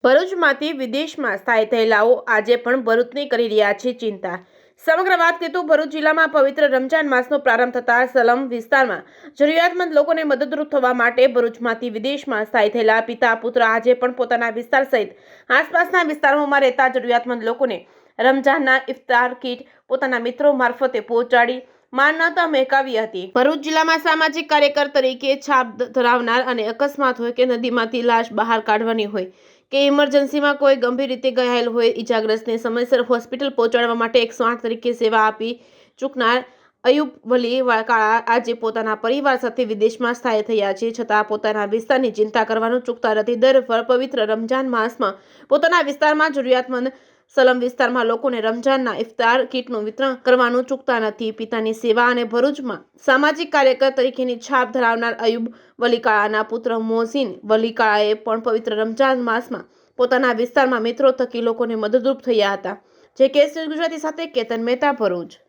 ભરૂચમાંથી વિદેશમાં સ્થાયી થયેલાઓ આજે પણ ભરૂચની કરી રહ્યા છે ચિંતા। સમગ્ર વાત કરીએ તો ભરૂચ જિલ્લામાં પવિત્ર રમજાન માસનો પ્રારંભ થતાં સલમ વિસ્તારમાં જરૂરિયાતમંદ લોકોને મદદરૂપ થવા માટે ભરૂચમાંથી વિદેશમાં સ્થાયી થયેલા પિતા પુત્ર આજે પણ પોતાના વિસ્તાર સહિત આસપાસના વિસ્તારોમાં રહેતા જરૂરિયાતમંદ લોકોને રમજાનના ઇફ્તાર કીટ પોતાના મિત્રો મારફતે પહોંચાડી માનવતા મહેકાવી હતી। ભરૂચ જિલ્લામાં સામાજિક કાર્યકર તરીકે છાપ ધરાવનાર અને અકસ્માત હોય કે નદીમાંથી લાશ બહાર કાઢવાની હોય કે ઇમરજન્સીમાં કોઈ ગંભીર રીતે ઘાયલ હોય ઇજાગ્રસ્તને સમયસર હોસ્પિટલ પહોંચાડવા માટે 108 તરીકે સેવા આપી ચૂકનાર અયુબ વલી કાળા આજે પોતાના પરિવાર સાથે વિદેશમાં સ્થાયી થયા છે, છતાં પોતાના વિસ્તારની ચિંતા કરવાનું ચૂકતા નથી। દર પવિત્ર રમજાન માસમાં પોતાના વિસ્તારમાં જરૂરિયાતમંદ સલમ વિસ્તારમાં લોકોને રમજાનના ઇફ્તાર કીટનું વિતરણ કરવાનું ચૂકતા નથી। પિતાની સેવા અને ભરૂચમાં સામાજિક કાર્યકર તરીકેની છાપ ધરાવનાર અયુબ વલીકાળાના પુત્ર મોહસિન વલીકાળાએ પણ પવિત્ર રમજાન માસમાં પોતાના વિસ્તારમાં મિત્રો થકી લોકોને મદદરૂપ થયા હતા। જે કેસ ગુજરાતી સાથે કેતન મહેતા, ભરૂચ।